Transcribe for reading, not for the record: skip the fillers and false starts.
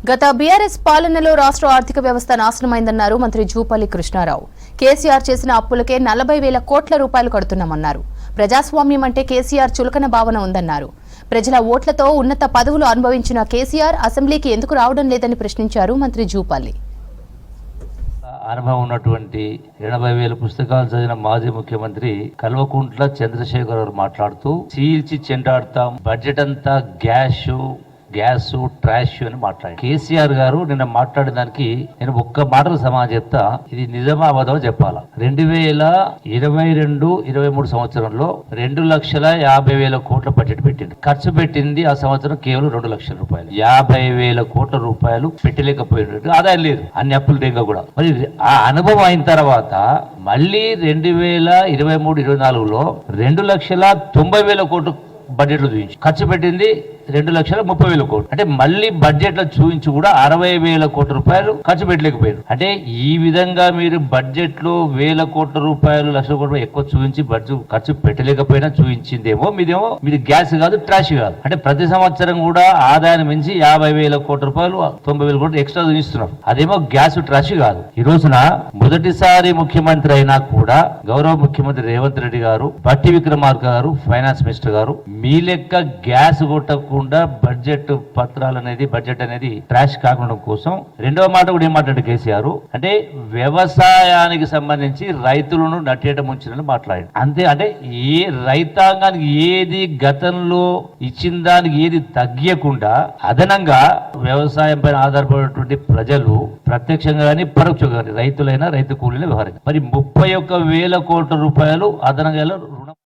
గత బీఆర్ఎస్ పాలనలో రాష్ట్ర ఆర్థిక వ్యవస్థ నాశనమైందన్నారు మంత్రి జూపల్లి కృష్ణారావు. కేసీఆర్ చేసిన అప్పులకే 40,000 కోట్ల రూపాయలు కడుతున్నామన్నారు. ప్రజాస్వామ్యం అంటే కేసీఆర్ చులకన భావన ఉందన్నారు. ప్రజల ఓట్లతో ఉన్నత పదవులు అనుభవించిన కేసీఆర్ అసెంబ్లీకి ఎందుకు రావడం లేదని ప్రశ్నించారు మంత్రి జూపల్లి. అనుభవం ఉన్నటువంటి 80,000 పుస్తకాలు చదివిన మాజీ ముఖ్యమంత్రి కల్వకుంట్ల చంద్రశేఖర్ గారు మాట్లాడుతూ చీల్చి చెండాడతాం, బడ్జెట్ అంతా గ్యాస్ ట్రాష్ అని మాట్లాడారు. కేసీఆర్ గారు నిన్న మాట్లాడిన దానికి నేను ఒక్క మాటలు సమాధానం చెప్తా, ఇది నిజమా అబద్ధమో చెప్పాలా. 2022-23 సంవత్సరంలో 2,50,000 కోట్ల బడ్జెట్ పెట్టింది. ఖర్చు పెట్టింది ఆ సంవత్సరం కేవలం 2 లక్షల రూపాయలు. 50,000 కోట్ల రూపాయలు పెట్టలేకపోయినట్టు ఆదాయం లేదు, అన్ని అప్పులు రేగా కూడా. మరి ఆ అనుభవం అయిన తర్వాత మళ్ళీ 2023-24లో 2,90,000 కోట్లు బడ్జెట్ లో చూపించి ఖర్చు పెట్టింది 2,30,000 కోట్లు. అంటే మళ్ళీ బడ్జెట్ లో చూపించి కూడా 60,000 కోట్ల రూపాయలు ఖర్చు పెట్టలేకపోయారు. అంటే ఈ విధంగా మీరు బడ్జెట్ లో 1,000 కోట్ల రూపాయలు, లక్షల కోట్ల ఎక్కువ చూపించి బడ్జెట్ ఖర్చు పెట్టలేకపోయినా చూపించిందేమో మీది గ్యాస్ కాదు, ట్రాష్ కాదు. అంటే ప్రతి సంవత్సరం కూడా ఆదాయాన్ని మించి 50,000 కోట్ల రూపాయలు, 90,000 కోట్లు ఎక్స్ట్రా చూపిస్తున్నారు. అదేమో గ్యాస్ ట్రాష్ కాదు. ఈ రోజున మొదటిసారి ముఖ్యమంత్రి అయినా కూడా గౌరవ ముఖ్యమంత్రి రేవంత్ రెడ్డి గారు, బట్టి విక్రమార్క గారు, ఫైనాన్స్ మినిస్టర్ గారు మీ లెక్క గ్యాస్ కొట్టకుండా బడ్జెట్ బడ్జెట్ అనేది ట్రాష్ కాకుండా కోసం రెండవ మాట కూడా ఏం మాట్లాడు కేసీఆర్ అంటే వ్యవసాయానికి సంబంధించి రైతులను నట్టేట ముంచిన మాట్లాడాడు. అంతే. అంటే ఏ రైతాంగానికి ఏది గతంలో ఇచ్చిన దానికి ఏది తగ్గకుండా అదనంగా వ్యవసాయం పైన ఆధారపడినటువంటి ప్రజలు ప్రత్యక్షంగా కానీ పరోక్షంగా కానీ రైతులైనా రైతు కూలీల వ్యవహారం మరి 31,000 కోట్ల రూపాయలు అదనంగా